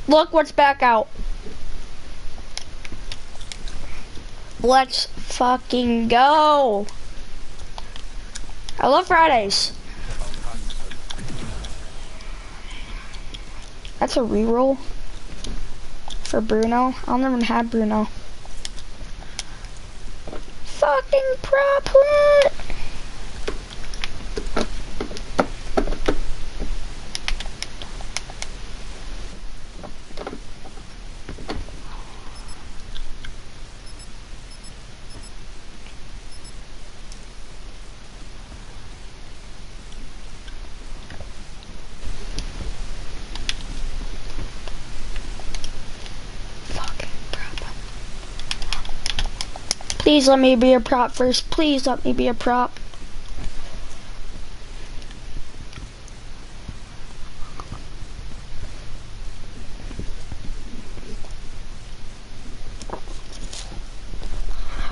Look what's back out. Let's fucking go. I love Fridays. That's a reroll for Bruno. I'll never have Bruno. Fucking prop it. Please let me be a prop first. Please let me be a prop.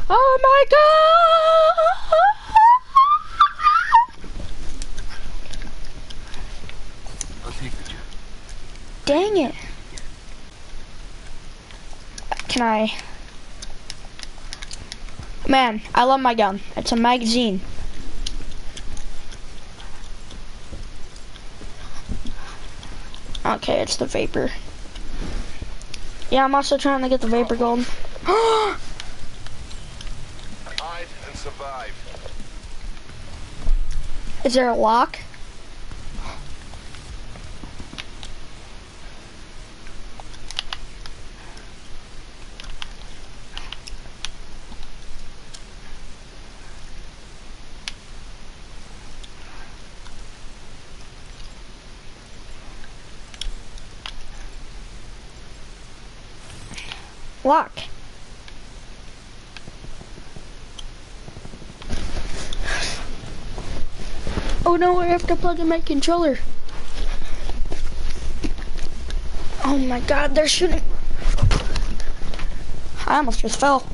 Oh my God! Dang it. Can I? Man, I love my gun. It's a magazine. Okay, it's the Vapor. Yeah, I'm also trying to get the Vapor Gold. Hide and survive. Is there a lock? Lock. Oh no, I have to plug in my controller. Oh my God, they're shooting. I almost just fell.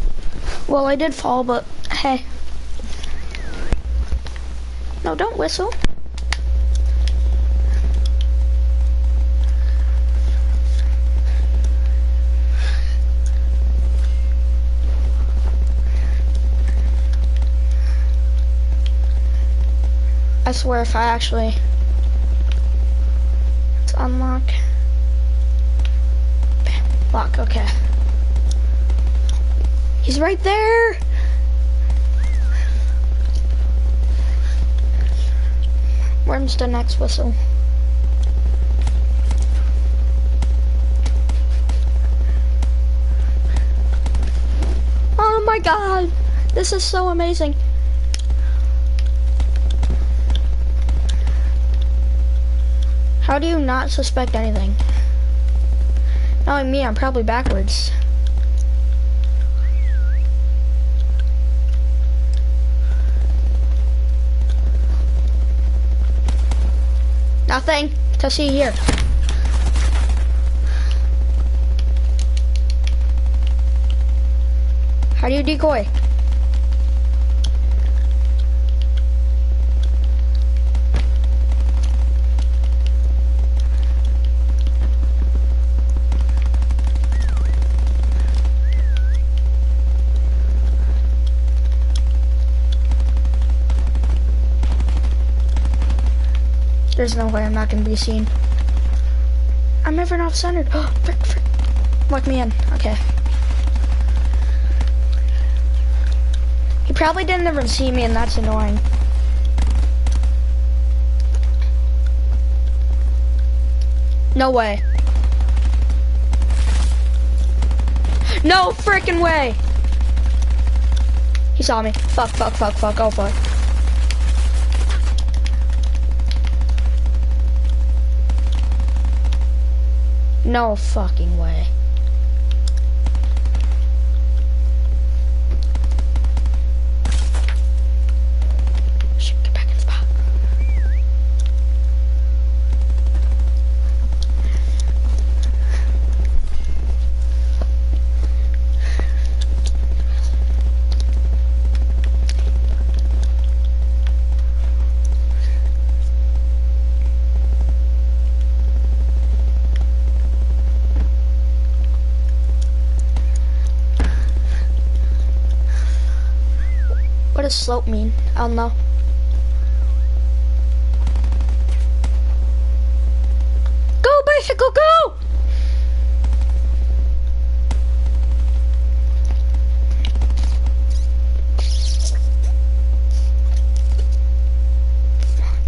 Well, I did fall, but hey. No, don't whistle. I swear if I actually, let's unlock, lock, okay. He's right there. Where's the next whistle? Oh my God, this is so amazing. How do you not suspect anything? Knowing me, I'm probably backwards. Nothing to see here. How do you decoy? There's no way I'm not gonna be seen. I'm never not centered. Oh, frick, frick. Lock me in. Okay. He probably didn't even see me, and that's annoying. No way. No frickin' way. He saw me. Fuck, fuck, fuck, fuck. Oh, fuck. No fucking way. Shit, get back in the spot. What does slope mean? I don't know. Go, bicycle, go!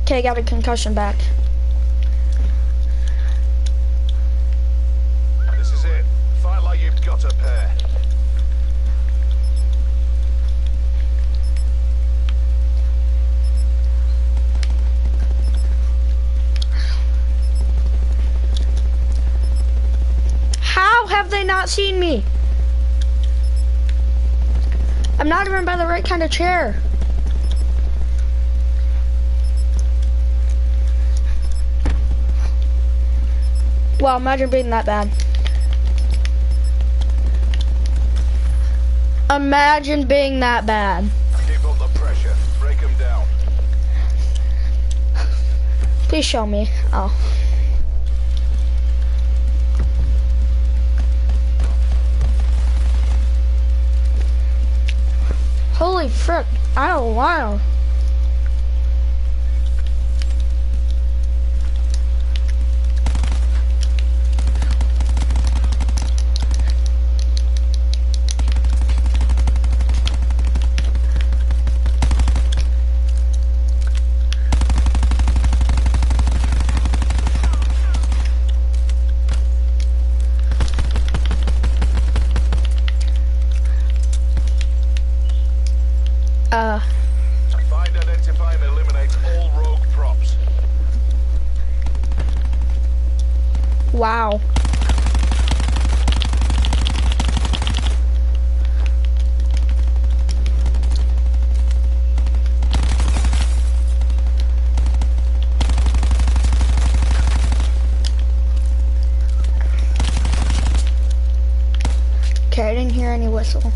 Okay, got a concussion back. This is it. Fight like you've got a pair. How have they not seen me? I'm not even by the right kind of chair. Wow, imagine being that bad. Imagine being that bad. Keep up the pressure. Break them down. Please show me. Oh. Holy frick. I don't know. Find, identify, and eliminate all rogue props. Wow. Okay, I didn't hear any whistle.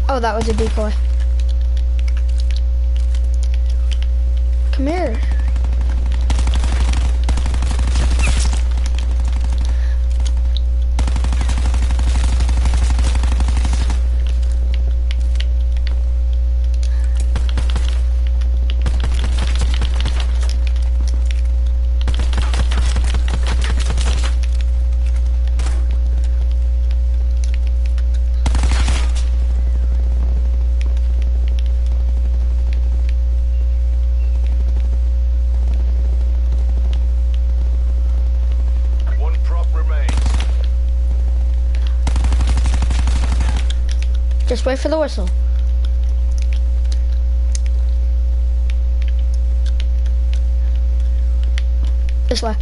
Oh, that was a decoy. Come here. One prop remains. Just wait for the whistle. This way.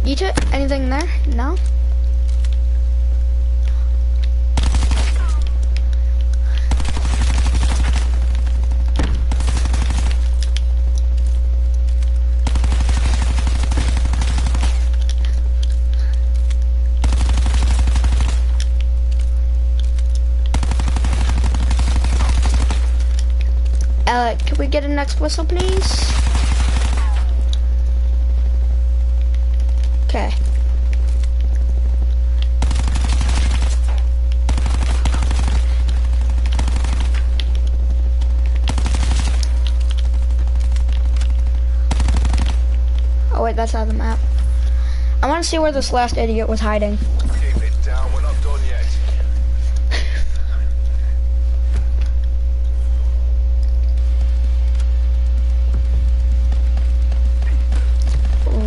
You took anything there? No? Can we get a next whistle, please? Okay. Oh wait, that's out of the map. I want to see where this last idiot was hiding. Keep it down. We're not done yet.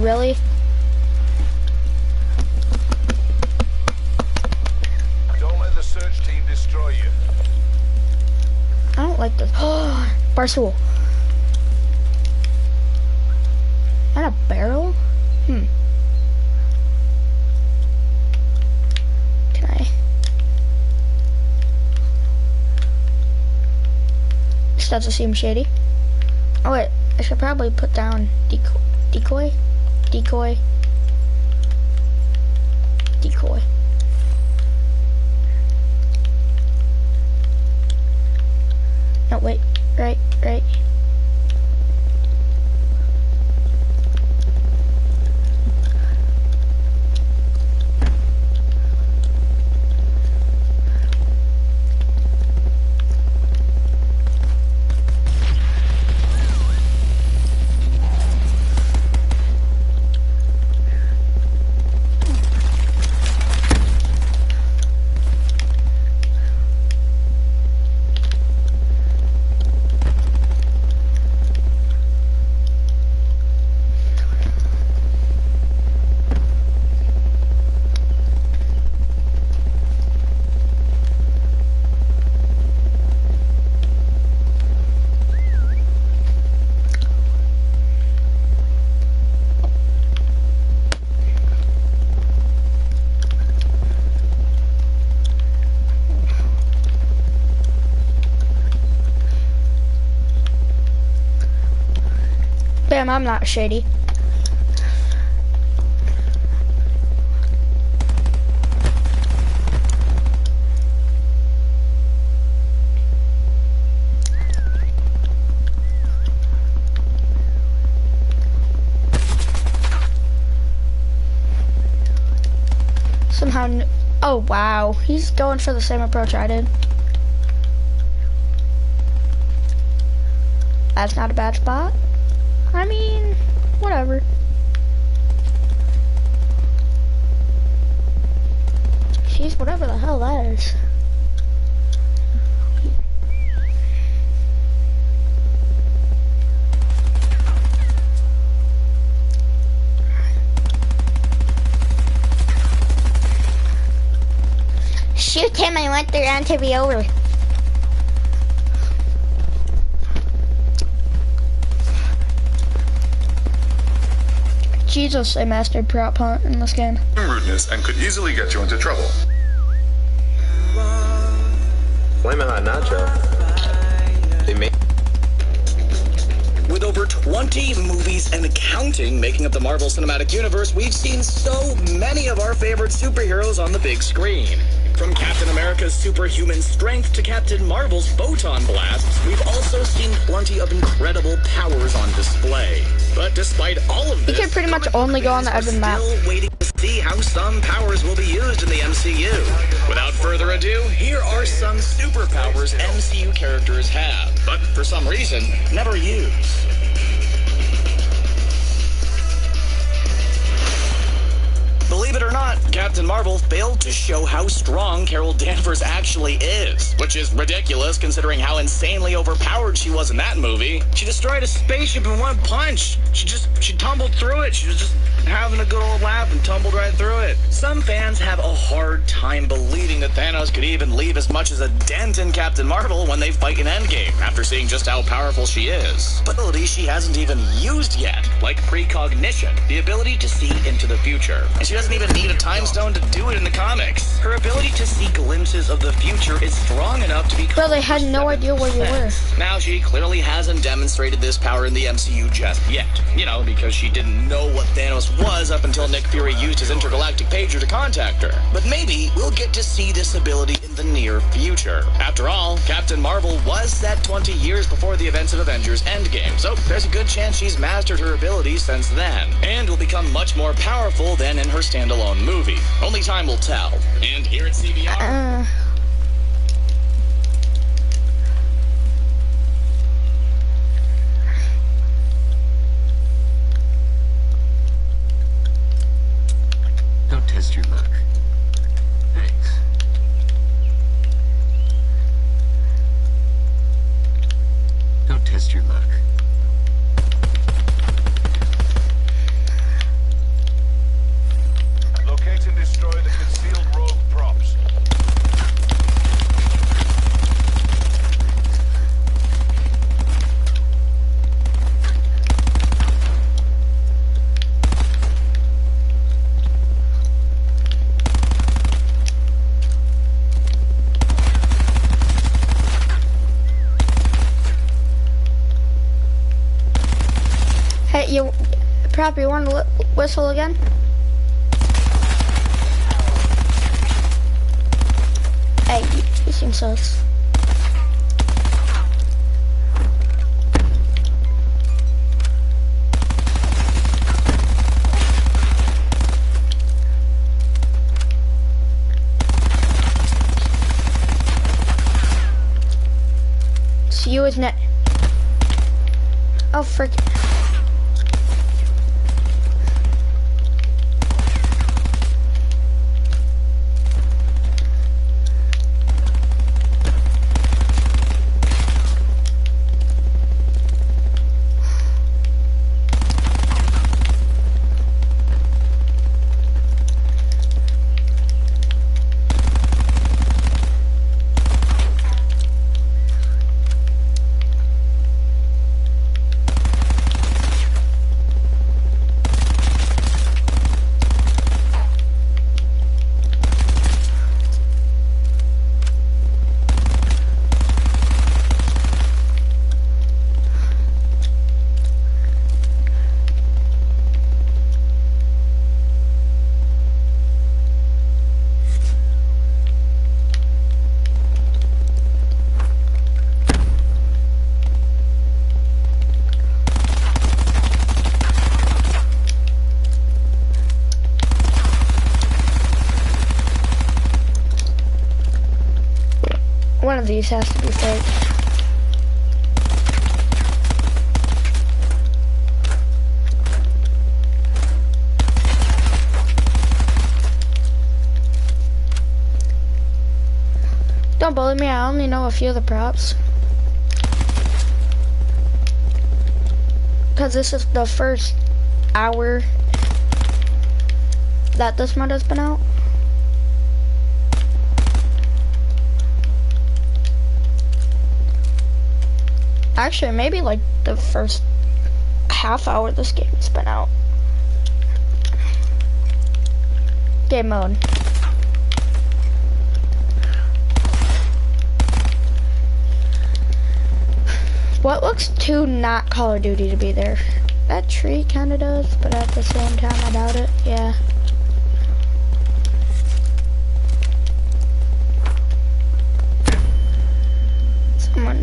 Really? Don't let the search team destroy you. I don't like this. Oh, Barstool. And a barrel? Can I? doesn't seem shady. Oh wait, I should probably put down decoy. No, wait, right. Bam, I'm not shady. Somehow, oh wow, he's going for the same approach I did. That's not a bad spot. I mean, whatever. Jeez, whatever the hell that is. Shoot him, I want the round to be over. Jesus, I mastered prop hunt in this game. Rudeness and could easily get you into trouble. Flamin' Hot Nacho. They made. With over 20 movies and counting making up the Marvel Cinematic Universe, we've seen so many of our favorite superheroes on the big screen. From Captain America's superhuman strength to Captain Marvel's photon blasts, we've also seen plenty of incredible powers on display. But despite all of this, you can pretty much only go on the Evan map. Still waiting to see how some powers will be used in the MCU. Without further ado, here are some superpowers MCU characters have, but for some reason, never use. Believe it or not, Captain Marvel failed to show how strong Carol Danvers actually is, which is ridiculous considering how insanely overpowered she was in that movie. She destroyed a spaceship in one punch. She tumbled through it. She was just having a good old laugh and tumbled right through it. Some fans have a hard time believing that Thanos could even leave as much as a dent in Captain Marvel when they fight in Endgame, after seeing just how powerful she is. But ability she hasn't even used yet, like precognition, the ability to see into the future. And she doesn't even need a time stone to do it in the comics. Her ability to see glimpses of the future is strong enough to be. Well, they had no idea where you were. Now she clearly hasn't demonstrated this power in the MCU just yet. You know, because she didn't know what Thanos was up until Nick Fury used his intergalactic pager to contact her. But maybe we'll get to see this ability in the near future. After all, Captain Marvel was set 20 years before the events of Avengers Endgame, so there's a good chance she's mastered her abilities since then, and will become much more powerful than in her standalone movie. Only time will tell. And here at CBR... Don't test your luck. Thanks. Don't test your luck. Locate and destroy the concealed rogue props. Prop, you want to whistle again? Hey, you seem sus. It's you, isn't it? Oh, frick. One of these has to be fake. Don't bully me, I only know a few of the props. Because this is the first hour that this mod has been out. Actually, maybe like the first half hour this game has been out. Game mode. What looks too not Call of Duty to be there? That tree kind of does, but at the same time, I doubt it. Yeah. Someone.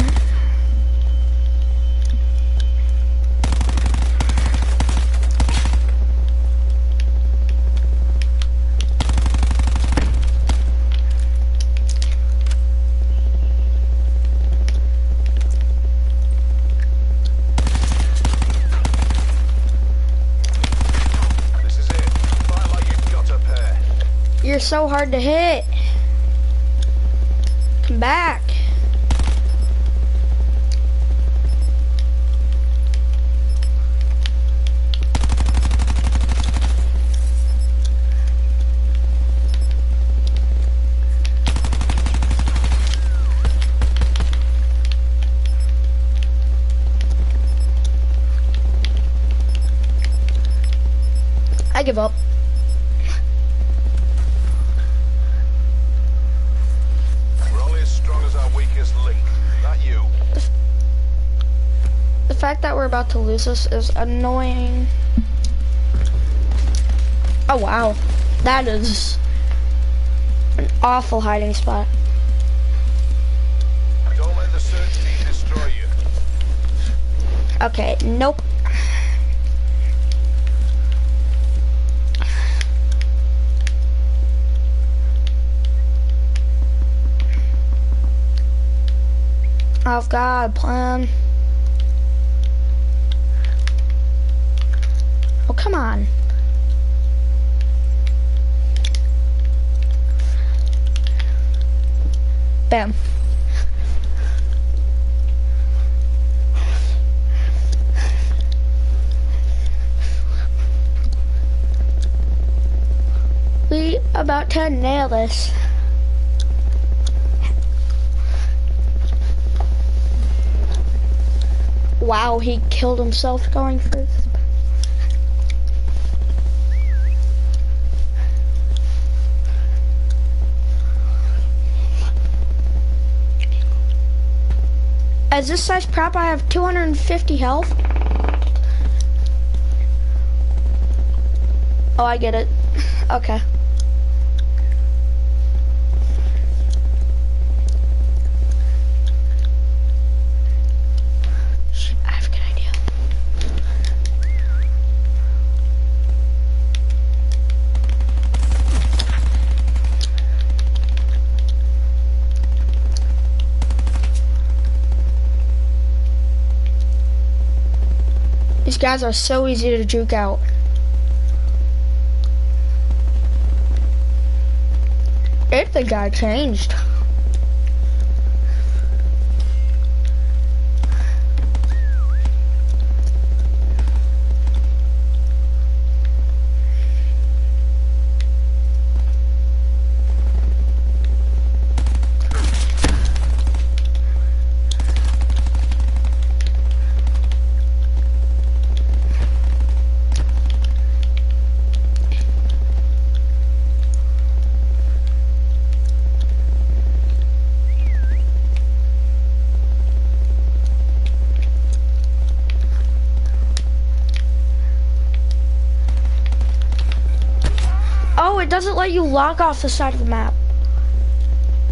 You're so hard to hit. Come back. I give up. The fact that we're about to lose this is annoying. Oh wow, that is an awful hiding spot. Don't let the search team destroy you. Okay, nope. I've got a plan. Oh, come on. Bam. We about to nail this. Wow, he killed himself going first. As this size prop, I have 250 health. Oh, I get it. Okay. Shit, I have a good idea. These guys are so easy to juke out. If the guy changed. Oh, it doesn't let you log off the side of the map.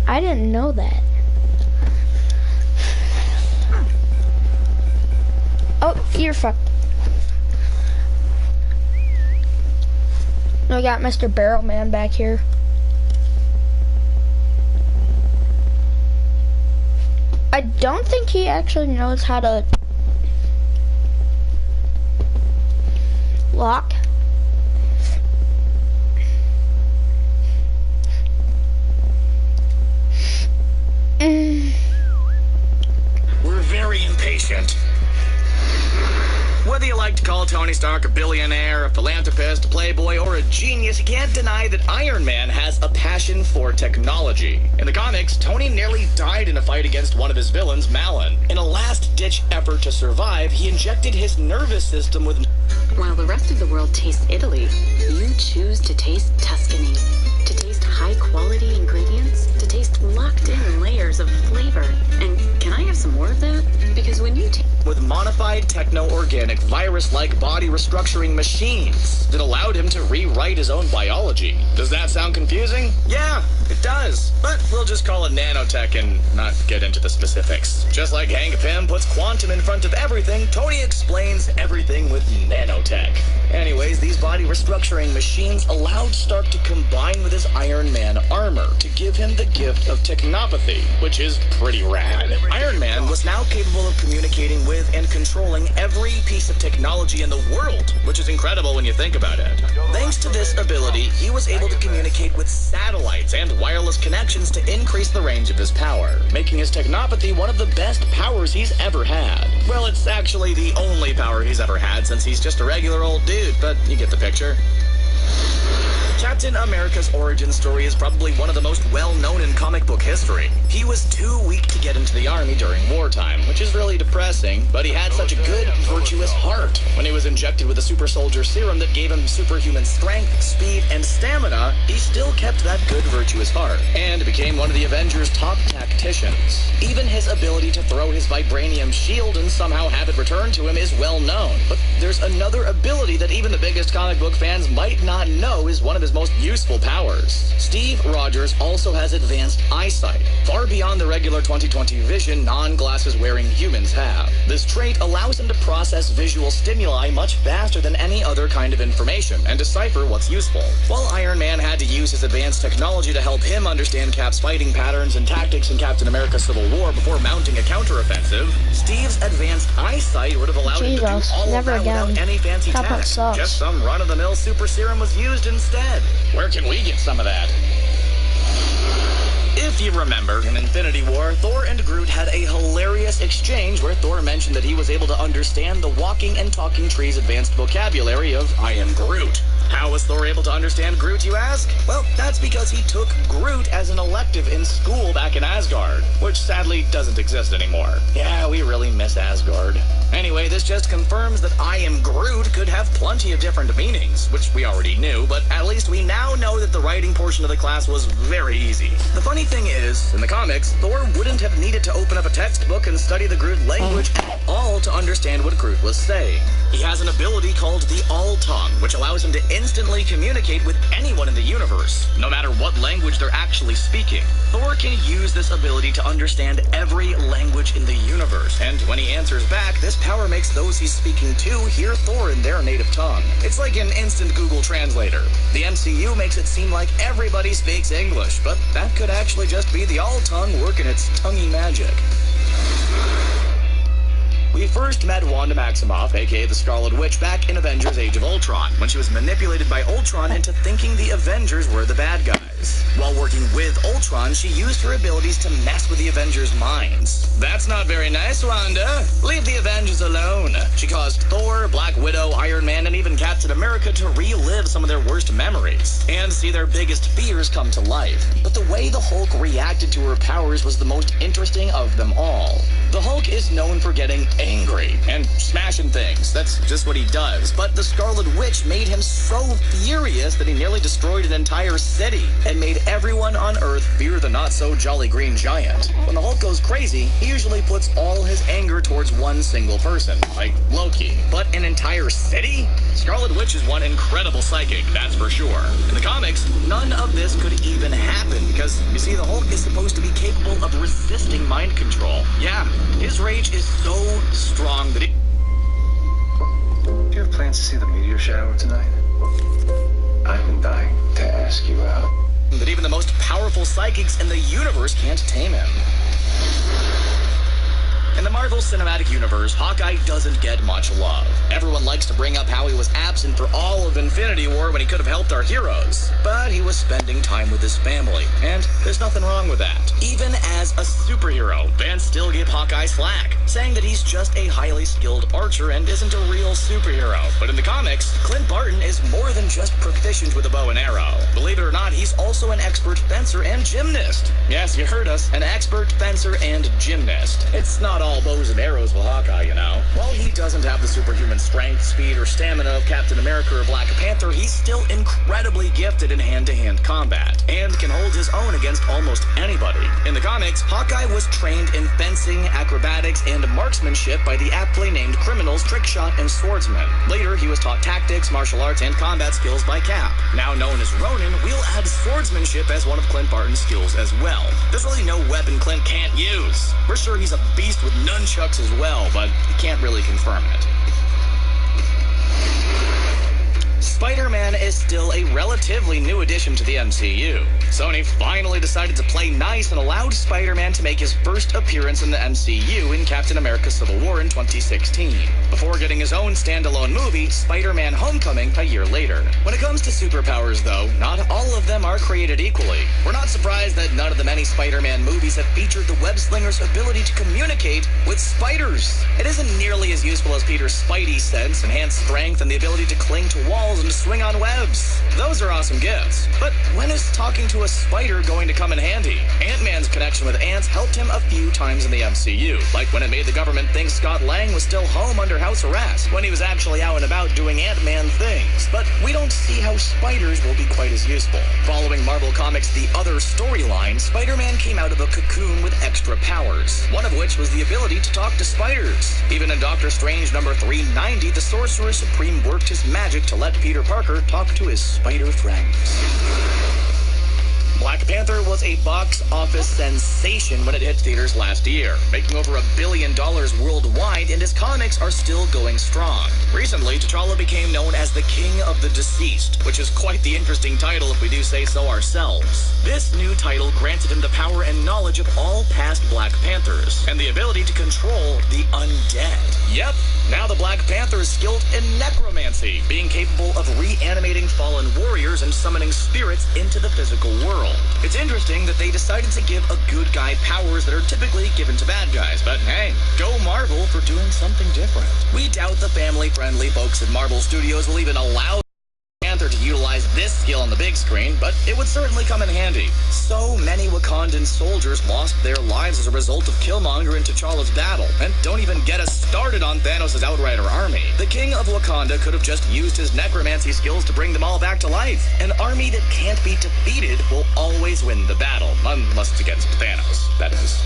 I didn't know that. Oh, you're fucked. We got Mr. Barrelman back here. I don't think he actually knows how to lock. We're very impatient. Whether you like to call Tony Stark a billionaire, a philanthropist, a playboy, or a genius, you can't deny that Iron Man has a passion for technology. In the comics, Tony nearly died in a fight against one of his villains, Malin. In a last-ditch effort to survive, he injected his nervous system with... While the rest of the world tastes Italy, you choose to taste Tuscany. To taste high-quality ingredients, to taste locked-in layers of flavor. And can I have some more of that? Because when you taste... with modified techno-organic virus-like body restructuring machines that allowed him to rewrite his own biology. Does that sound confusing? Yeah, it does. But we'll just call it nanotech and not get into the specifics. Just like Hank Pym puts quantum in front of everything, Tony explains everything with nanotech. Anyways, these body restructuring machines allowed Stark to combine with his Iron Man armor to give him the gift of technopathy, which is pretty rad. Iron Man was now capable of communicating with and controlling every piece of technology in the world, which is incredible when you think about it. Thanks to this ability, he was able to communicate with satellites and wireless connections to increase the range of his power, making his technopathy one of the best powers he's ever had. Well, it's actually the only power he's ever had since he's just a regular old dude, but you get the picture. Captain America's origin story is probably one of the most well-known in comic book history. He was too weak to get into the army during wartime, which is really depressing, but he had such a good, virtuous heart. When he was injected with a super soldier serum that gave him superhuman strength, speed, and stamina, he still kept that good, virtuous heart, and became one of the Avengers' top tacticians. Even his ability to throw his vibranium shield and somehow have it returned to him is well known. But there's another ability that even the biggest comic book fans might not know is one of his most useful powers. Steve Rogers also has advanced eyesight, far beyond the regular 20/20 vision non-glasses wearing humans have. This trait allows him to process visual stimuli much faster than any other kind of information and decipher what's useful. While Iron Man had to use his advanced technology to help him understand Cap's fighting patterns and tactics in Captain America Civil War before mounting a counteroffensive, Steve's advanced eyesight would have allowed him to do all of that without any fancy tech. Just some run-of-the-mill super serum was used instead. Where can we get some of that? If you remember, in Infinity War, Thor and Groot had a hilarious exchange where Thor mentioned that he was able to understand the walking and talking tree's advanced vocabulary of I am Groot. How was Thor able to understand Groot, you ask? Well, that's because he took Groot as an elective in school back in Asgard, which sadly doesn't exist anymore. Yeah, we really miss Asgard. Anyway, this just confirms that I am Groot could have plenty of different meanings, which we already knew, but at least we now know that the writing portion of the class was very easy. The funny thing is, in the comics, Thor wouldn't have needed to open up a textbook and study the Groot language at all to understand what Groot was saying. He has an ability called the All Tongue, which allows him to instantly communicate with anyone in the universe, no matter what language they're actually speaking. Thor can use this ability to understand every language in the universe, and when he answers back, this power makes those he's speaking to hear Thor in their native tongue. It's like an instant Google Translator. The MCU makes it seem like everybody speaks English, but that could actually just be the all-tongue working its tonguey magic. We first met Wanda Maximoff, aka the Scarlet Witch, back in Avengers Age of Ultron, when she was manipulated by Ultron into thinking the Avengers were the bad guys. While working with Ultron, she used her abilities to mess with the Avengers' minds. That's not very nice, Wanda. Leave the Avengers alone. She caused Thor, Black Widow, Iron Man, and even Captain America to relive some of their worst memories and see their biggest fears come to life. But the way the Hulk reacted to her powers was the most interesting of them all. The Hulk is known for getting angry and smashing things. That's just what he does. But the Scarlet Witch made him so furious that he nearly destroyed an entire city and made everyone on Earth fear the not-so-jolly green giant. When the Hulk goes crazy, he usually puts all his anger towards one single person, like Loki. But an entire city? Scarlet Witch is one incredible psychic, that's for sure. In the comics, none of this could even happen because, you see, the Hulk is supposed to be capable of resisting mind control. Yeah, his rage is so strong that Do you have plans to see the meteor shower tonight? I've been dying to ask you out. that even the most powerful psychics in the universe can't tame him. In the Marvel Cinematic Universe, Hawkeye doesn't get much love. Everyone likes to bring up how he was absent for all of Infinity War when he could have helped our heroes. But he was spending time with his family, and there's nothing wrong with that. Even as a superhero, fans still give Hawkeye slack, saying that he's just a highly skilled archer and isn't a real superhero. But in the comics, Clint Barton is more than just proficient with a bow and arrow. Believe it or not, he's also an expert fencer and gymnast. Yes, you heard us, an expert fencer and gymnast. It's not all bows and arrows with Hawkeye, you know. While he doesn't have the superhuman strength, speed, or stamina of Captain America or Black Panther, he's still incredibly gifted in hand-to-hand combat, and can hold his own against almost anybody. In the comics, Hawkeye was trained in fencing, acrobatics, and marksmanship by the aptly named criminals Trickshot and Swordsman. Later, he was taught tactics, martial arts, and combat skills by Cap. Now known as Ronin, we'll add swordsmanship as one of Clint Barton's skills as well. There's really no weapon Clint can't use. We're sure he's a beast with nunchucks as well, but we can't really confirm it. Spider-Man is still a relatively new addition to the MCU. Sony finally decided to play nice and allowed Spider-Man to make his first appearance in the MCU in Captain America Civil War in 2016, before getting his own standalone movie, Spider-Man Homecoming, a year later. When it comes to superpowers, though, not all of them are created equally. We're not surprised that none of the many Spider-Man movies have featured the web-slinger's ability to communicate with spiders. It isn't nearly as useful as Peter's Spidey sense, enhanced strength, and the ability to cling to walls and to swing on webs. Those are awesome gifts. But when is talking to a spider going to come in handy? Ant-Man's connection with ants helped him a few times in the MCU, like when it made the government think Scott Lang was still home under house arrest, when he was actually out and about doing Ant-Man things. But we don't see how spiders will be quite as useful. Following Marvel Comics' The Other storyline, Spider-Man came out of a cocoon with extra powers, one of which was the ability to talk to spiders. Even in Doctor Strange number 390, the Sorcerer Supreme worked his magic to let Peter Parker talk to his spider friends. Black Panther was a box office sensation when it hit theaters last year, making over $1 billion worldwide, and his comics are still going strong. Recently, T'Challa became known as the King of the Deceased, which is quite the interesting title if we do say so ourselves. This new title granted him the power and knowledge of all past Black Panthers, and the ability to control the undead. Yep, now the Black Panther is skilled in necromancy, being capable of reanimating fallen warriors and summoning spirits into the physical world. It's interesting that they decided to give a good guy powers that are typically given to bad guys, but hey, go Marvel for doing something different. We doubt the family-friendly folks at Marvel Studios will even allow Panther to utilize this skill on the big screen, but it would certainly come in handy. So many Wakandan soldiers lost their lives as a result of Killmonger and T'Challa's battle, and don't even get us started on Thanos' Outrider army. The King of Wakanda could have just used his necromancy skills to bring them all back to life. An army that can't be defeated will always win the battle, unless it's against Thanos, that is.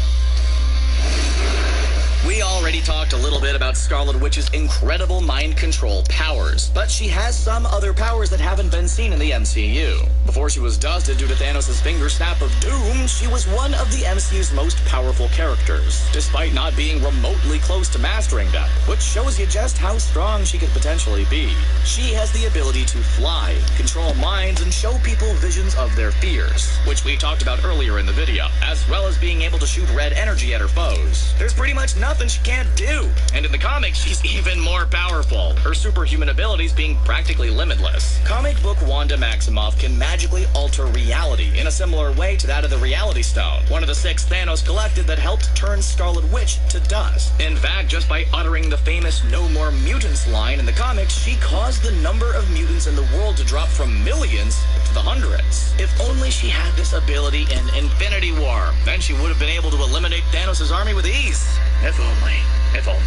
We already talked a little bit about Scarlet Witch's incredible mind control powers, but she has some other powers that haven't been seen in the MCU. Before she was dusted due to Thanos' finger snap of doom, she was one of the MCU's most powerful characters, despite not being remotely close to mastering them, which shows you just how strong she could potentially be. She has the ability to fly, control minds, and show people visions of their fears, which we talked about earlier in the video, as well as being able to shoot red energy at her foes. There's pretty much nothing she can't do, and in the comics, she's even more powerful, her superhuman abilities being practically limitless. Comic book Wanda Maximoff can magically alter reality in a similar way to that of the Reality Stone, one of the 6 Thanos collected that helped turn Scarlet Witch to dust. In fact, just by uttering the famous "No More Mutants" line in the comics, she caused the number of mutants in the world to drop from millions to the hundreds. If only she had this ability in Infinity War, then she would have been able to eliminate Thanos' army with ease. If only. If only.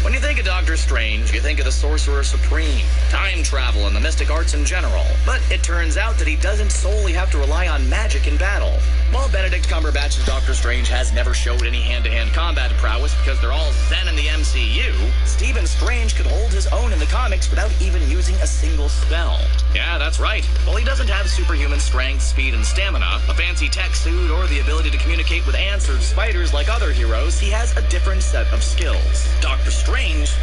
When you think of Doctor Strange, you think of the Sorcerer Supreme, time travel, and the mystic arts in general. But it turns out that he doesn't solely have to rely on magic in battle. While Benedict Cumberbatch's Doctor Strange has never showed any hand-to-hand combat prowess because they're all zen in the MCU, Stephen Strange could hold his own in the comics without even using a single spell. Yeah, that's right. While he doesn't have superhuman strength, speed, and stamina, a fancy tech suit, or the ability to communicate with ants or spiders like other heroes, he has a different set of skills. Doctor Strange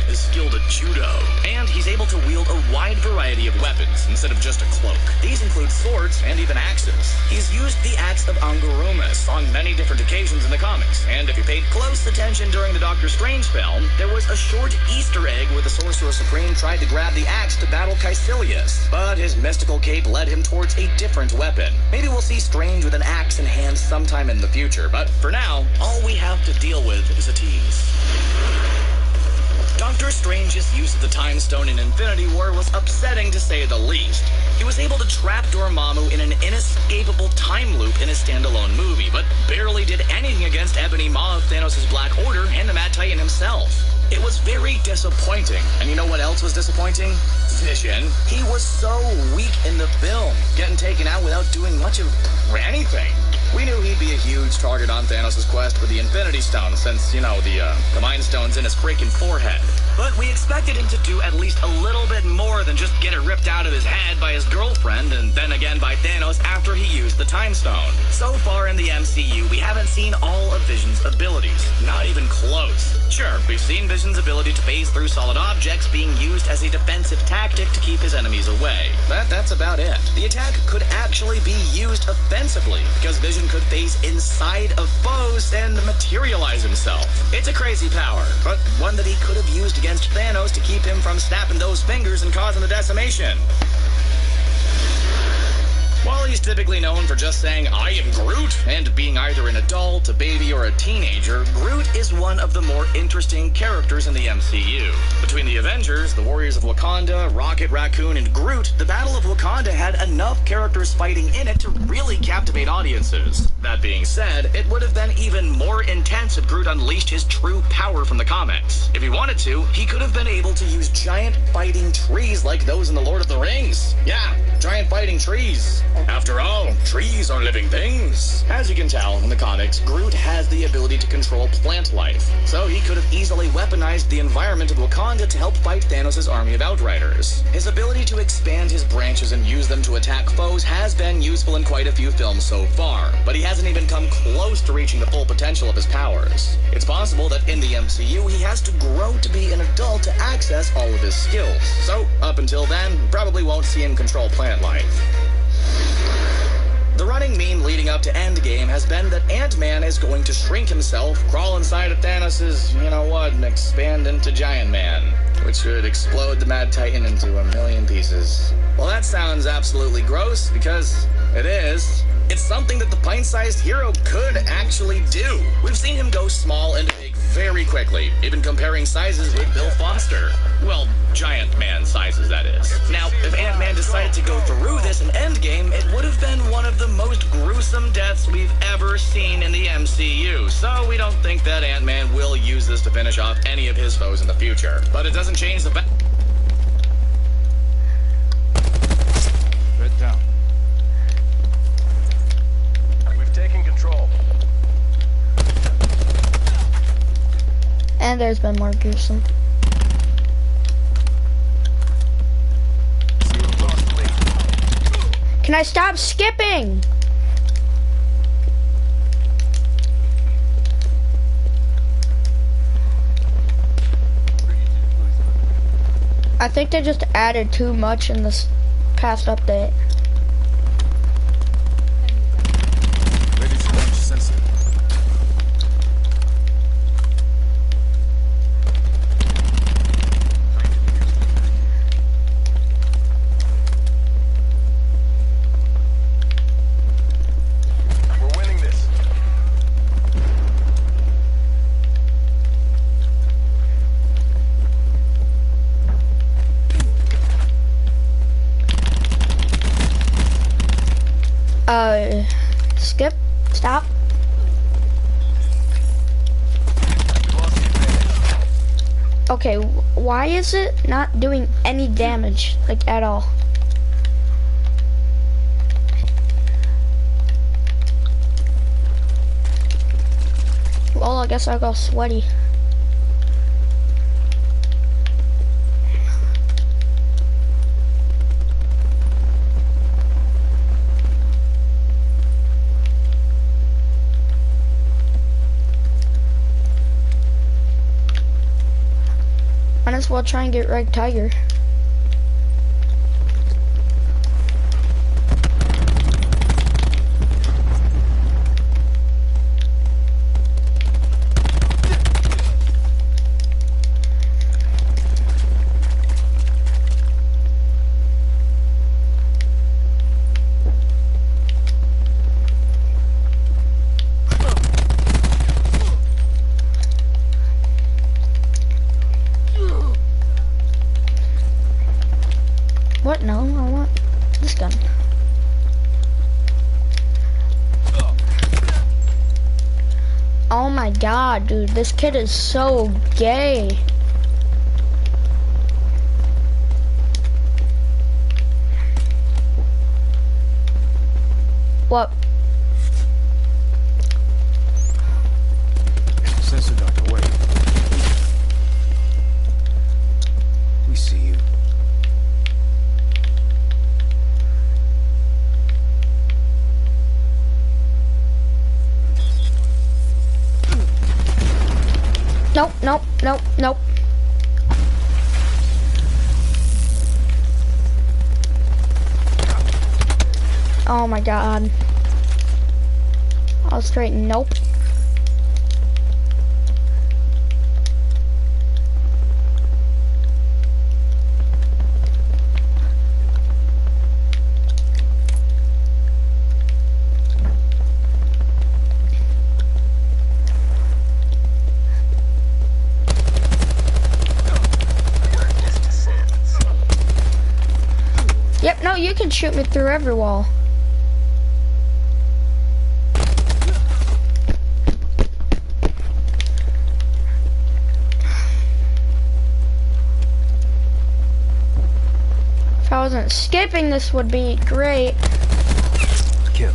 is skilled at judo, and he's able to wield a wide variety of weapons instead of just a cloak. These include swords and even axes. He's used the axe of Angurumus on many different occasions in the comics, and if you paid close attention during the Doctor Strange film, there was a short Easter egg where the Sorcerer Supreme tried to grab the axe to battle Caecilius, but his mystical cape led him towards a different weapon. Maybe we'll see Strange with an axe in hand sometime in the future, but for now, all we have to deal with is a tease. Doctor Strange's use of the Time Stone in Infinity War was upsetting to say the least. He was able to trap Dormammu in an inescapable time loop in his standalone movie, but barely did anything against Ebony Maw of Thanos' Black Order and the Mad Titan himself. It was very disappointing. And you know what else was disappointing? Vision. He was so weak in the film, getting taken out without doing much of anything. We knew he'd be a huge target on Thanos' quest for the Infinity Stone since, you know, the Mind Stone's in his freaking forehead. But we expected him to do at least a little bit more than just get it ripped out of his head by his girlfriend and then again by Thanos after he used the Time Stone. So far in the MCU, we haven't seen all of Vision's abilities. Not even close. Sure, we've seen Vision's ability to phase through solid objects being used as a defensive tactic to keep his enemies away. But that's about it. The attack could actually be used offensively, because Vision could phase inside of foes and materialize himself. It's a crazy power, but one that he could have used against Thanos to keep him from snapping those fingers and causing the decimation. While he's typically known for just saying, "I am Groot," and being either an adult, a baby, or a teenager, Groot is one of the more interesting characters in the MCU. Between the Avengers, the Warriors of Wakanda, Rocket Raccoon, and Groot, the Battle of Wakanda had enough characters fighting in it to really captivate audiences. That being said, it would have been even more intense if Groot unleashed his true power from the comics. If he wanted to, he could have been able to use giant fighting trees like those in The Lord of the Rings. Yeah, giant fighting trees. After all, trees are living things. As you can tell in the comics, Groot has the ability to control plant life, so he could have easily weaponized the environment of Wakanda to help fight Thanos' army of Outriders. His ability to expand his branches and use them to attack foes has been useful in quite a few films so far, but he hasn't even come close to reaching the full potential of his powers. It's possible that in the MCU, he has to grow to be an adult to access all of his skills. So, up until then, probably won't see him control plant life. The running meme leading up to Endgame has been that Ant-Man is going to shrink himself, crawl inside of Thanos' you-know-what, and expand into Giant Man, which would explode the Mad Titan into a million pieces. Well, that sounds absolutely gross, because it is. It's something that the pint-sized hero could actually do. We've seen him go small and big very quickly, even comparing sizes with Bill Foster. Well, Giant Man sizes, that is. Now, if Ant-Man decided to go through this in Endgame, it would have been one of the most gruesome deaths we've ever seen in the MCU, so we don't think that Ant-Man will use this to finish off any of his foes in the future. But it doesn't change the fact... Bed down. We've taken control. has been more gruesome. Can I stop skipping? I think they just added too much in this past update. Ready to launch sensor. We're winning this. Skip, stop. Okay, why is it not doing any damage, like at all? Well, I guess I'll go sweaty. Might as well try and get Red Tiger. What? No, I want this gun. Oh my god, dude, this kid is so gay. What? Sensor doctor, wait. We see you. Nope, nope, nope, nope. Oh my god. I'll straight nope. Yep, no, you can shoot me through every wall. If I wasn't skipping, this would be great. Kill.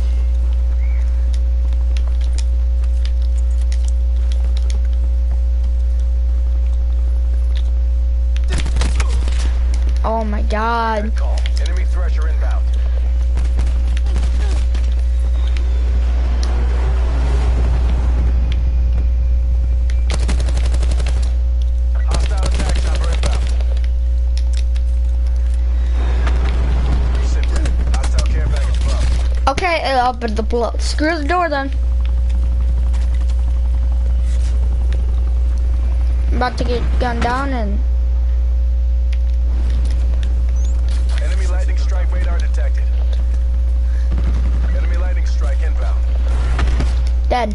Oh my god. Call. Enemy thresher inbound. Hostile attack chopper inbound. Hostile care package above. Okay, open the blow. Screw the door then. I'm about to get gunned down and Enemy lightning strike radar detected. Enemy lightning strike inbound. dead.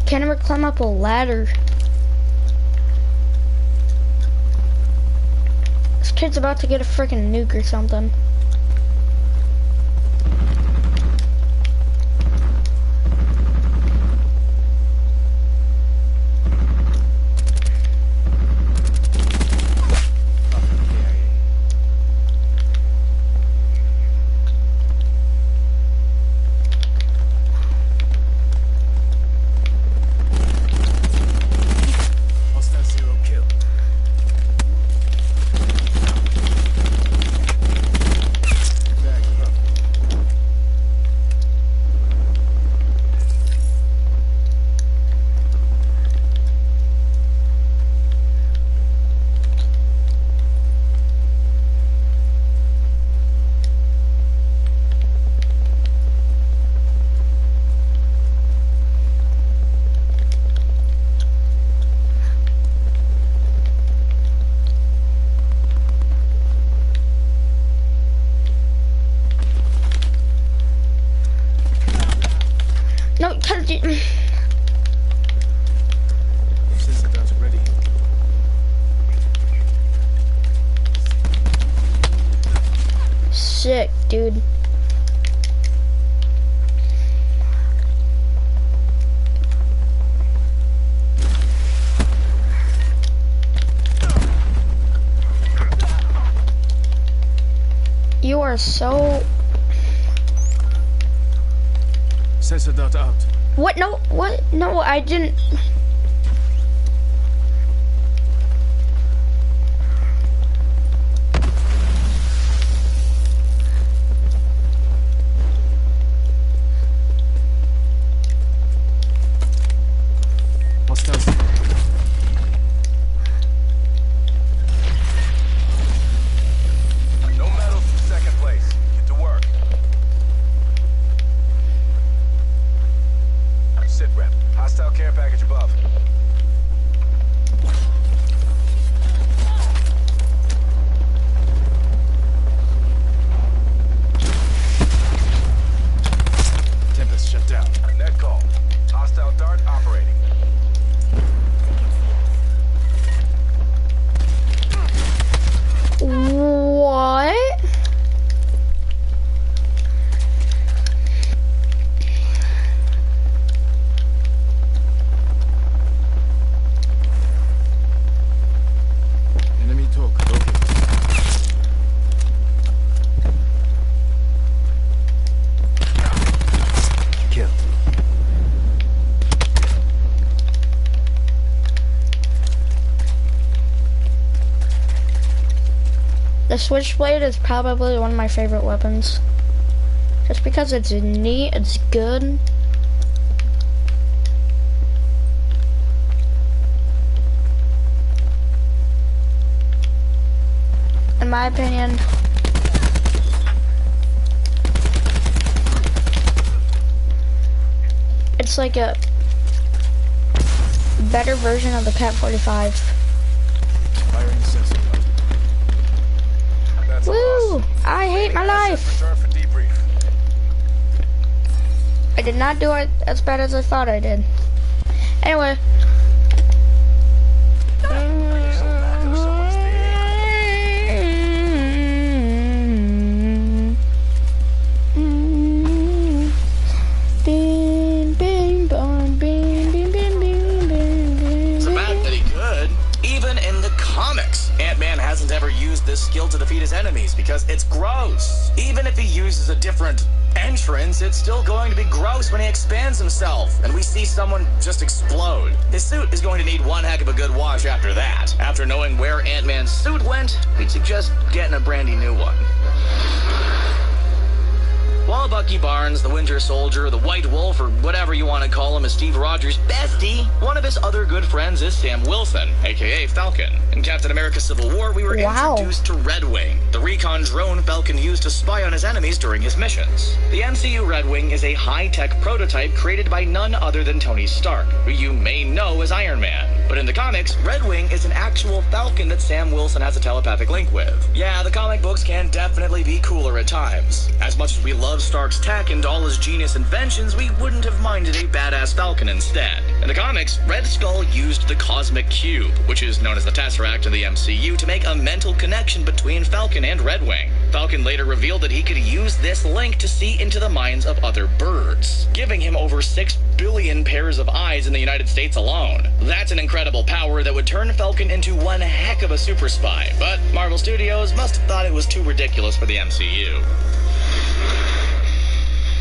Can't ever climb up a ladder. kid's about to get a freaking nuke or something. No, cause you... Ready. Sick, dude. You are so... Sensor dot out. What? No, what? No, I didn't... Hostiles. No medals for second place. Get to work. Sit rep. Hostile care package above. Tempest shut down. Net call. Hostile dart operating. What? Enemy talk. Okay. Kill. The switchblade is probably one of my favorite weapons. Just because it's neat, it's good. In my opinion. It's like a better version of the Cat 45. Firing sensor. That's a Woo! loss. I hate my life. Return for debrief. I did not do it as bad as I thought I did. Anyway. It's a bad that he could. Even in the comics, Ant-Man hasn't ever used this skill to defeat his enemies because it's gross. Even if he uses a different entrance, it's still going to be gross when he expands himself and we see someone just explode. His suit is going to need one heck of a good wash after that. After knowing where Ant-Man's suit went, we'd suggest getting a brandy new one. While Bucky Barnes, the Winter Soldier, the White Wolf, or whatever you want to call him, is Steve Rogers' bestie, one of his other good friends is Sam Wilson, aka Falcon. In Captain America Civil War, we were introduced to Red Wing, the recon drone Falcon used to spy on his enemies during his missions. The MCU Red Wing is a high-tech prototype created by none other than Tony Stark, who you may know as Iron Man. But in the comics, Red Wing is an actual Falcon that Sam Wilson has a telepathic link with. Yeah, the comic books can definitely be cooler at times. As much as we love loved Stark's tech and all his genius inventions, we wouldn't have minded a badass Falcon instead. In the comics, Red Skull used the Cosmic Cube, which is known as the Tesseract in the MCU, to make a mental connection between Falcon and Redwing. Falcon later revealed that he could use this link to see into the minds of other birds, giving him over 6 billion pairs of eyes in the United States alone. That's an incredible power that would turn Falcon into one heck of a super spy, but Marvel Studios must have thought it was too ridiculous for the MCU.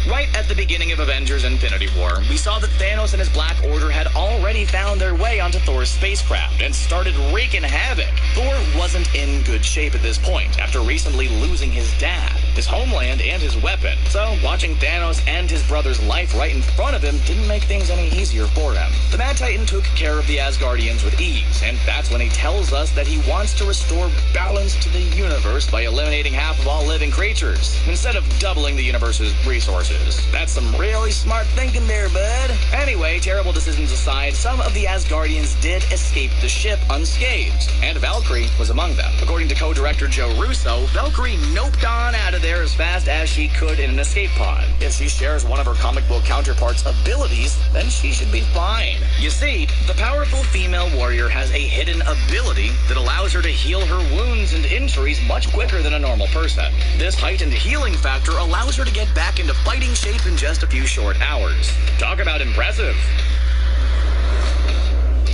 Right at the beginning of Avengers Infinity War, we saw that Thanos and his Black Order had already found their way onto Thor's spacecraft and started wreaking havoc. Thor wasn't in good shape at this point, after recently losing his dad, his homeland, and his weapon. So, watching Thanos end his brother's life right in front of him didn't make things any easier for him. The Mad Titan took care of the Asgardians with ease, and that's when he tells us that he wants to restore balance to the universe by eliminating half of all living creatures, instead of doubling the universe's resources. That's some really smart thinking there, bud. Anyway, terrible decisions aside, some of the Asgardians did escape the ship unscathed, and Valkyrie was among them. According to co-director Joe Russo, Valkyrie noped on out of there as fast as she could in an escape pod. If she shares one of her comic book counterpart's abilities, then she should be fine. You see, the powerful female warrior has a hidden ability that allows her to heal her wounds and injuries much quicker than a normal person. This heightened healing factor allows her to get back into fighting shape in just a few short hours. Talk about impressive.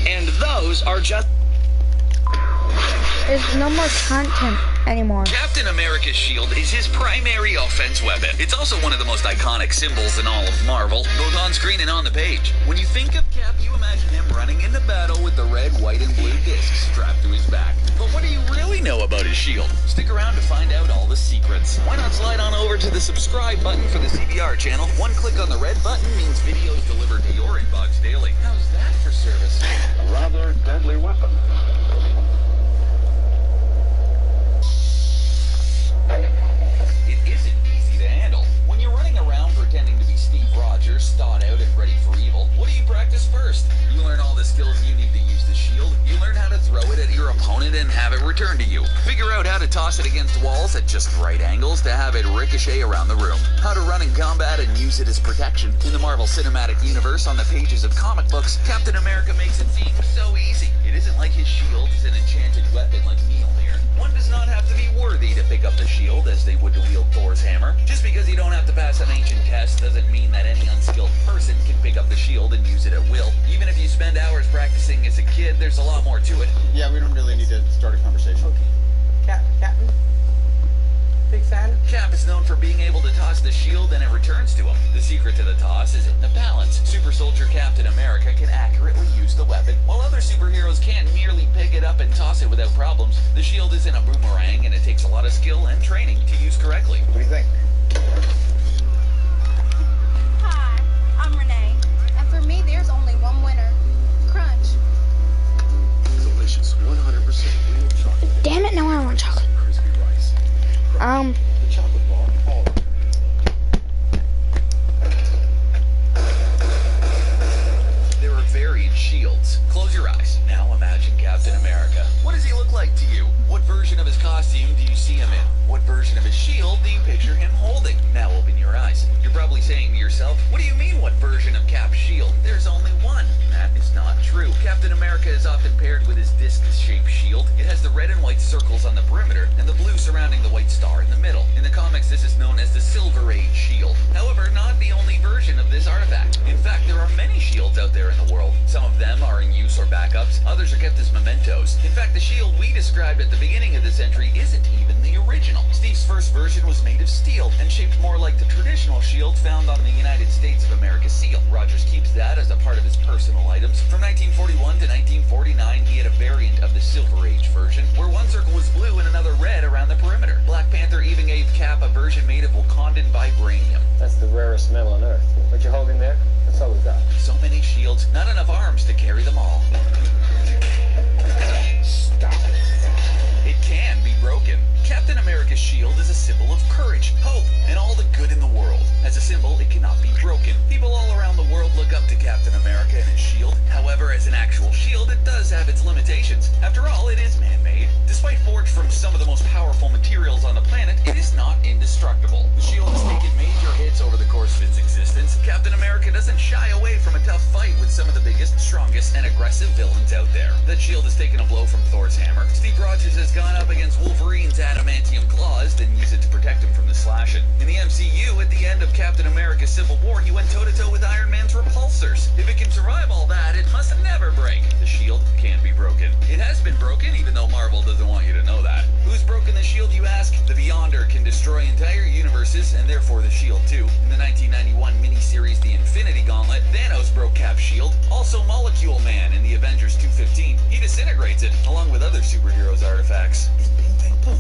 And those are just... There's no more content anymore. Captain America's shield is his primary offense weapon. It's also one of the most iconic symbols in all of Marvel, both on screen and on the page. When you think of Cap, you imagine him running into battle with the red, white, and blue discs strapped to his back. But what do you really know about his shield? Stick around to find out all the secrets. Why not slide on over to the subscribe button for the CBR channel? One click on the red button means videos delivered to your inbox daily. How's that for service? A rather deadly weapon. It isn't easy to handle. When you're running around pretending to be Steve Rogers, thought out and ready for evil, what do you practice first? You learn all the skills you need to use the shield. You learn how to throw it at your opponent and have it return to you. Figure out how to toss it against walls at just right angles to have it ricochet around the room. How to run in combat and use it as protection. In the Marvel Cinematic Universe, on the pages of comic books, Captain America makes it seem so easy. It isn't like his shield is an enchanted weapon like Mjolnir. One does not have to be worthy to pick up the shield as they would to wield Thor's hammer. Just because you don't have to pass an ancient test doesn't mean that any unskilled person can pick up the shield and use it at will. Even if you spend hours practicing as a kid, there's a lot more to it. Yeah, we don't really need to start a conversation. Okay. Captain? Big fan? Cap is known for being able to toss the shield and it returns to him. The secret to the toss is in the balance. Super Soldier Captain America can accurately use the weapon, while other superheroes can't merely pick it up and toss it without problems. The shield isn't a boomerang and it takes a lot of skill and training to use correctly. What do you think? Hi, I'm Renee. And for me, there's only one winner. Crunch. Delicious, 100% real chocolate. Damn it, now I want chocolate. Crispy rice. The chocolate ball, all of it. There are varied shields. Close your eyes. Now imagine Captain America. What does he look like to you? What version of his costume do you see him in? What version of his shield do you picture him holding? Now open your eyes. You're probably saying to yourself, what do you mean what version of Cap's shield? There's only one. That is not true. Captain America is often paired with his disc-shaped shield. It has the red and white circles on the perimeter and the blue surrounding the white star in the middle. In the comics, this is known as the Silver Age shield. However, not the only version of this artifact. In fact, there are many shields out there in the world. Some of them are in use or backups. Others are kept as mementos. In fact, the shield we described at the beginning of this entry isn't even the original. Steve's first version was made of steel and shaped more like the traditional shield found on the United States of America seal. Rogers keeps that as a part of his personal items. From 1941 to 1949, he had a variant of the Silver Age version, where one circle was blue and another red around the perimeter. Black Panther even gave Cap a version made of Wakandan vibranium. That's the rarest metal on Earth. What you're holding there? That's all we got. So many shields, not enough arms to carry them all. Stop it. It can be broken. Captain America's shield is a symbol of courage, hope, and all the good in the world. As a symbol, it cannot be broken. People all around the world look up to Captain America and his shield. However, as an actual shield, it does have its limitations. After all, it is man-made. Despite forged from some of the most powerful materials on the planet, it is not indestructible. The shield has taken major course of its existence, Captain America doesn't shy away from a tough fight with some of the biggest, strongest, and aggressive villains out there. That shield has taken a blow from Thor's hammer. Steve Rogers has gone up against Wolverine's adamantium claws, then used it to protect him from the slashing. In the MCU, at the end of Captain America's Civil War, he went toe-to-toe with Iron Man's repulsors. If it can survive all that, it must never break. The shield can't be broken. It has been broken, even though Marvel doesn't want you to know that. Who's broken the shield, you ask? The Beyonder can destroy entire universes, and therefore the shield too. In the 1991 miniseries The Infinity Gauntlet, Thanos broke Cap's shield. Also Molecule Man in the Avengers 215. He disintegrates it, along with other superheroes' artifacts. Bing, bang, boom.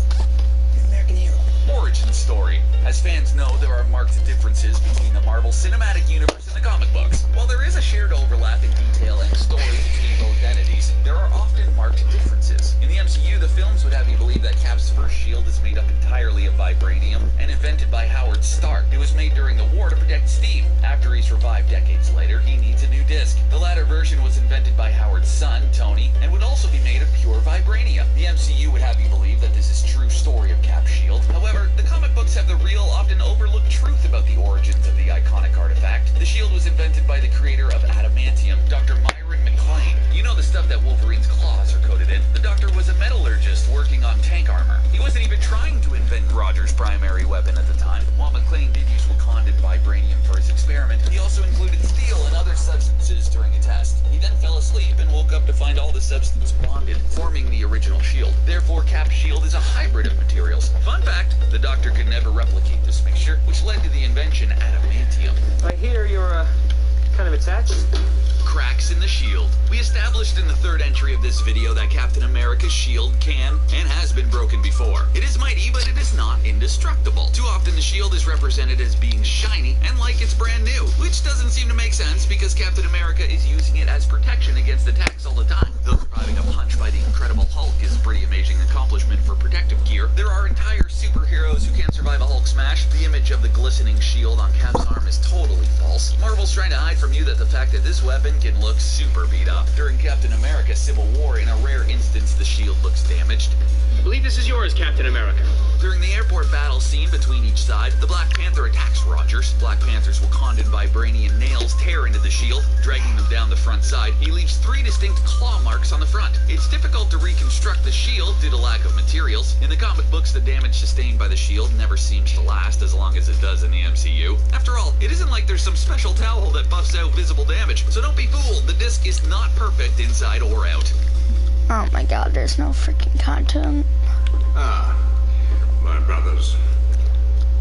You're an American hero. Origin story. As fans know, there are marked differences between the Marvel Cinematic Universe and the comic books. While there is a shared overlap in detail and story between both entities, there are often marked differences. In the MCU, the films would have you believe that Cap's first shield is made up entirely of vibranium and invented by Howard Stark. It was made during the war to protect Steve. After he's revived decades later, he needs a new disc. The latter version was invented by Howard's son, Tony, and would also be made of pure vibranium. The MCU would have you believe that this is true story of Cap's shield. However, the comic books have the real, often overlooked truth about the origins of the iconic artifact. The shield was invented by the creator of adamantium, Dr. Myron McClane. You know the stuff that Wolverine's claws are coated in? The doctor was a metallurgist working on tank armor. He wasn't even trying to invent Rogers' primary weapon at the time. While McClane did use Wakandan vibranium for his experiment, he also included steel and other substances during a test. He then fell asleep and woke up to find all the substance bonded, forming the original shield. Therefore, Cap's shield is a hybrid of materials. Fun fact, the doctor could never replicate this mixture, which led to the invention adamantium. I hear you're, kind of attached? Cracks in the shield. We established in the third entry of this video that Captain America's shield can and has been broken before. It is mighty, but it is not indestructible. Too often the shield is represented as being shiny and like it's brand new, which doesn't seem to make sense because Captain America is using it as protection against attacks all the time. Though surviving a punch by the Incredible Hulk is a pretty amazing accomplishment for protective gear, there are entire superheroes who can't survive a Hulk smash. The image of the glistening shield on Cap's arm is totally false. Marvel's trying to hide from you that the fact that this weapon can look super beat up. During Captain America's Civil War, in a rare instance, the shield looks damaged. I believe this is yours, Captain America. During the airport battle scene between each side, the Black Panther attacks Rogers. Black Panther's Wakandan vibranium nails tear into the shield, dragging them down the front side. He leaves 3 distinct claw marks on the front. It's difficult to reconstruct the shield due to lack of materials. In the comic books, the damage sustained by the shield never seems to last as long as it does in the MCU. After all, it isn't like there's some special towel that buffs out visible damage, so don't be fooled. The disc is not perfect inside or out. Oh my god, there's no freaking content. Ah, my brothers.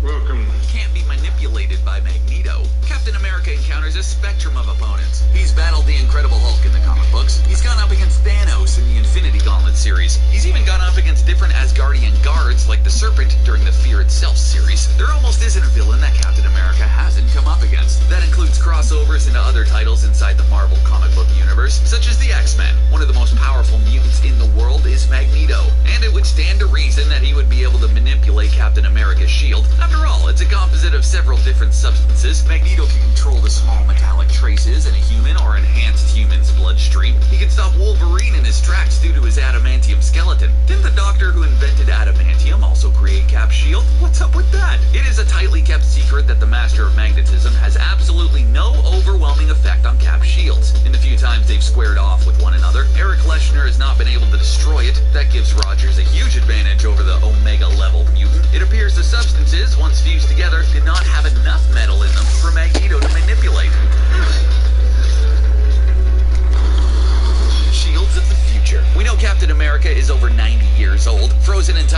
Welcome. Can't be manipulated by Magneto. Captain America encounters a spectrum of opponents. He's battled the Incredible Hulk in the comic books. He's gone up against Thanos in the Infinity Gauntlet series. He's even gone up against different Asgardian guards like the Serpent during the Fear Itself series. There almost isn't a villain that Captain America hasn't come up against. That includes crossovers into other titles inside the Marvel comic book universe, such as the X-Men. One of the most powerful mutants in the world is Magneto, and it would stand to reason that he would be able to manipulate Captain America's shield. After all, it's a composite of several different substances. Magneto can control the small metallic traces in a human or enhanced human's bloodstream. He can stop Wolverine in his tracks due to his adamantium skeleton. Didn't the doctor who invented adamantium also create Cap's shield? What's up with that? It is a tightly kept secret that the Master of Magnetism has absolutely no overwhelming effect on Cap's shields. In the few times they've squared off with one another, Eric Leshner has not been able to destroy it. That gives Rogers a huge advantage over the Omega-level mutant. It appears the substances, once fused together, did not have enough metal in them for Magneto to manipulate. Shields of the future. We know Captain America is over 90 years old, frozen in time.